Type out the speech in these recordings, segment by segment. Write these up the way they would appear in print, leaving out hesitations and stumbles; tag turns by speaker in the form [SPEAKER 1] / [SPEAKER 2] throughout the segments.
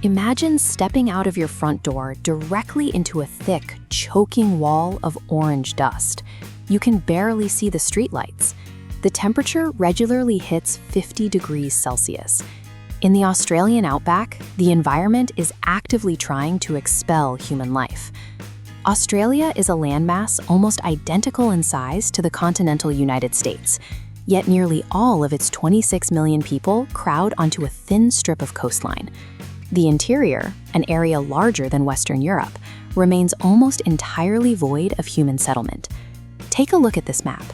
[SPEAKER 1] Imagine stepping out of your front door directly into a thick, choking wall of orange dust. You can barely see the streetlights. The temperature regularly hits 50 degrees Celsius. In the Australian outback, the environment is actively trying to expel human life. Australia is a landmass almost identical in size to the continental United States, yet nearly all of its 26 million people crowd onto a thin strip of coastline. The interior, an area larger than Western Europe, remains almost entirely void of human settlement. Take a look at this map.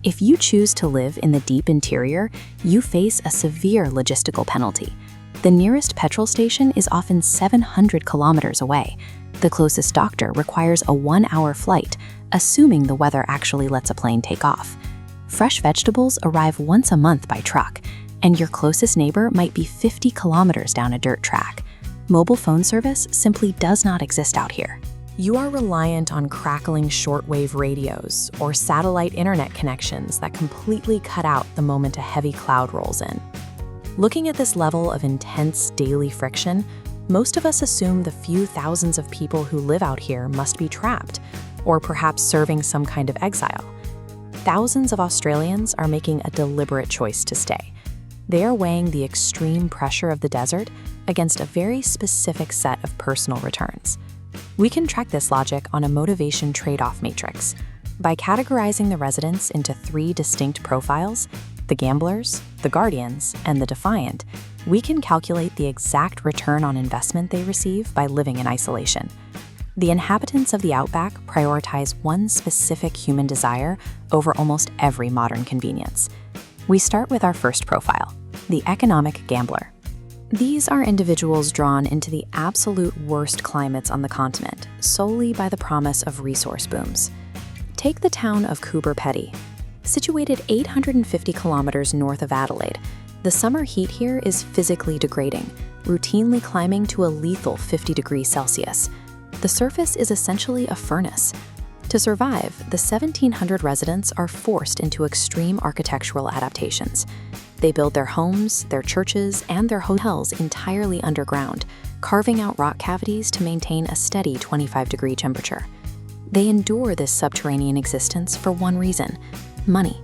[SPEAKER 1] If you choose to live in the deep interior, you face a severe logistical penalty. The nearest petrol station is often 700 kilometers away. The closest doctor requires a 1-hour flight, assuming the weather actually lets a plane take off. Fresh vegetables arrive once a month by truck, and your closest neighbor might be 50 kilometers down a dirt track. Mobile phone service simply does not exist out here. You are reliant on crackling shortwave radios or satellite internet connections that completely cut out the moment a heavy cloud rolls in. Looking at this level of intense daily friction, most of us assume the few thousands of people who live out here must be trapped, or perhaps serving some kind of exile. Thousands of Australians are making a deliberate choice to stay. They are weighing the extreme pressure of the desert against a very specific set of personal returns. We can track this logic on a motivation trade-off matrix. By categorizing the residents into 3 distinct profiles, the gamblers, the guardians, and the defiant, we can calculate the exact return on investment they receive by living in isolation. The inhabitants of the outback prioritize one specific human desire over almost every modern convenience. We start with our first profile, the economic gambler. These are individuals drawn into the absolute worst climates on the continent solely by the promise of resource booms. Take the town of Coober Pedy. Situated 850 kilometers north of Adelaide, the summer heat here is physically degrading, routinely climbing to a lethal 50 degrees Celsius. The surface is essentially a furnace. To survive, the 1,700 residents are forced into extreme architectural adaptations. They build their homes, their churches, and their hotels entirely underground, carving out rock cavities to maintain a steady 25-degree temperature. They endure this subterranean existence for one reason: money.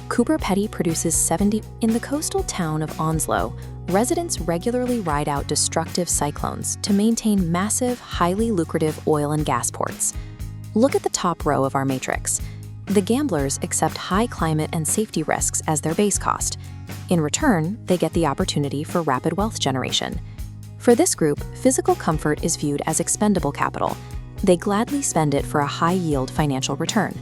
[SPEAKER 1] Coober Pedy produces 70. In the coastal town of Onslow, residents regularly ride out destructive cyclones to maintain massive, highly lucrative oil and gas ports. Look at the top row of our matrix. The gamblers accept high climate and safety risks as their base cost. In return, they get the opportunity for rapid wealth generation. For this group, physical comfort is viewed as expendable capital. They gladly spend it for a high-yield financial return.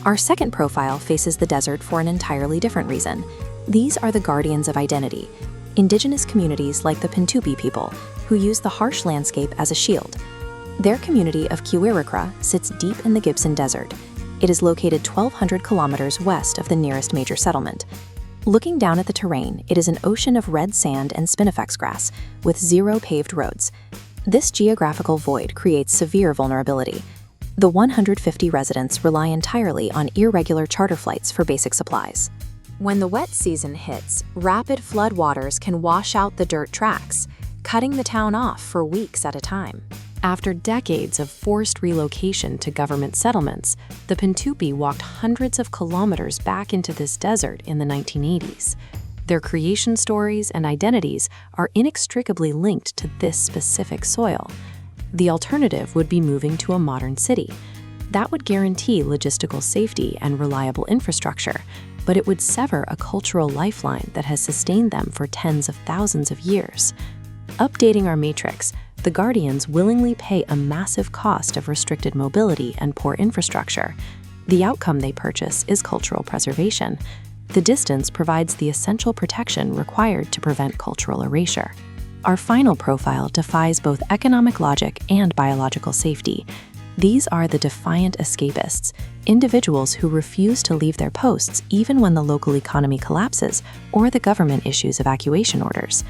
[SPEAKER 1] Our second profile faces the desert for an entirely different reason. These are the guardians of identity, indigenous communities like the Pintupi people, who use the harsh landscape as a shield. Their community of Kiwirikra sits deep in the Gibson Desert. It is located 1,200 kilometers west of the nearest major settlement. Looking down at the terrain, it is an ocean of red sand and spinifex grass, with 0 paved roads. This geographical void creates severe vulnerability. The 150 residents rely entirely on irregular charter flights for basic supplies. When the wet season hits, rapid floodwaters can wash out the dirt tracks, cutting the town off for weeks at a time. After decades of forced relocation to government settlements, the Pintupi walked hundreds of kilometers back into this desert in the 1980s. Their creation stories and identities are inextricably linked to this specific soil. The alternative would be moving to a modern city. That would guarantee logistical safety and reliable infrastructure, but it would sever a cultural lifeline that has sustained them for tens of thousands of years. Updating our matrix, the Guardians willingly pay a massive cost of restricted mobility and poor infrastructure. The outcome they purchase is cultural preservation. The distance provides the essential protection required to prevent cultural erasure. Our final profile defies both economic logic and biological safety. These are the defiant escapists, individuals who refuse to leave their posts even when the local economy collapses or the government issues evacuation orders.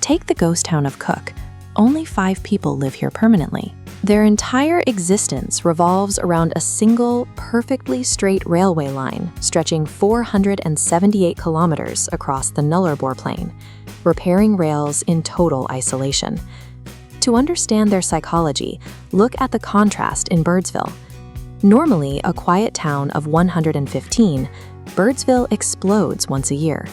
[SPEAKER 1] Take the ghost town of Cook. Only 5 people live here permanently. Their entire existence revolves around a single, perfectly straight railway line stretching 478 kilometers across the Nullarbor Plain, repairing rails in total isolation. To understand their psychology, look at the contrast in Birdsville. Normally a quiet town of 115, Birdsville explodes once a year.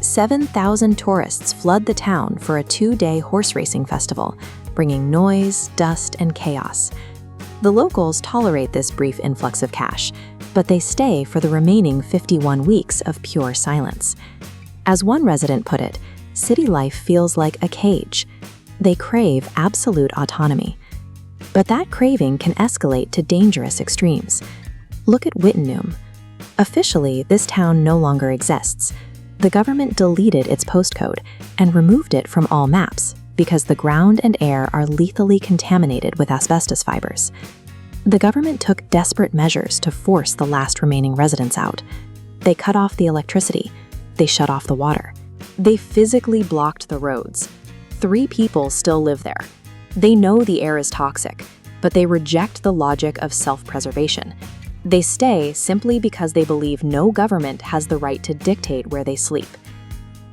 [SPEAKER 1] 7,000 tourists flood the town for a 2-day horse racing festival, bringing noise, dust, and chaos. The locals tolerate this brief influx of cash, but they stay for the remaining 51 weeks of pure silence. As one resident put it, city life feels like a cage. They crave absolute autonomy. But that craving can escalate to dangerous extremes. Look at Wittenoom. Officially, this town no longer exists. The government deleted its postcode and removed it from all maps because the ground and air are lethally contaminated with asbestos fibers. The government took desperate measures to force the last remaining residents out. They cut off the electricity. They shut off the water. They physically blocked the roads. 3 people still live there. They know the air is toxic, but they reject the logic of self-preservation. They stay simply because they believe no government has the right to dictate where they sleep.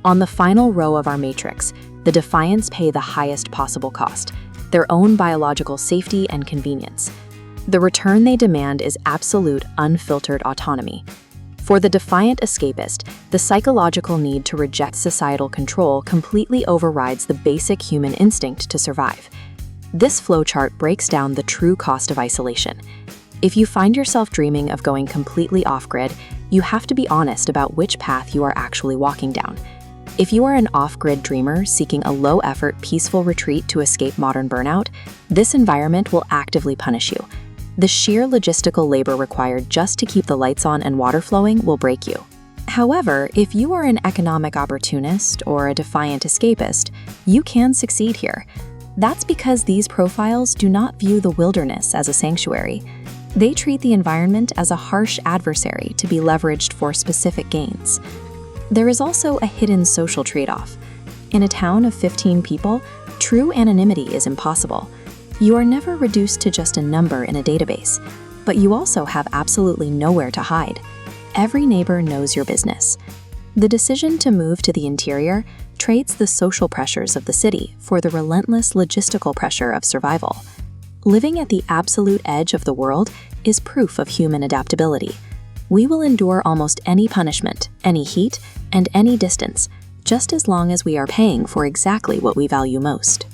[SPEAKER 1] On the final row of our matrix, the defiants pay the highest possible cost, their own biological safety and convenience. The return they demand is absolute, unfiltered autonomy. For the defiant escapist, the psychological need to reject societal control completely overrides the basic human instinct to survive. This flowchart breaks down the true cost of isolation. If you find yourself dreaming of going completely off-grid, you have to be honest about which path you are actually walking down. If you are an off-grid dreamer seeking a low-effort, peaceful retreat to escape modern burnout, this environment will actively punish you. The sheer logistical labor required just to keep the lights on and water flowing will break you. However, if you are an economic opportunist or a defiant escapist, you can succeed here. That's because these profiles do not view the wilderness as a sanctuary. They treat the environment as a harsh adversary to be leveraged for specific gains. There is also a hidden social trade-off. In a town of 15 people, true anonymity is impossible. You are never reduced to just a number in a database, but you also have absolutely nowhere to hide. Every neighbor knows your business. The decision to move to the interior trades the social pressures of the city for the relentless logistical pressure of survival. Living at the absolute edge of the world is proof of human adaptability. We will endure almost any punishment, any heat, and any distance, just as long as we are paying for exactly what we value most.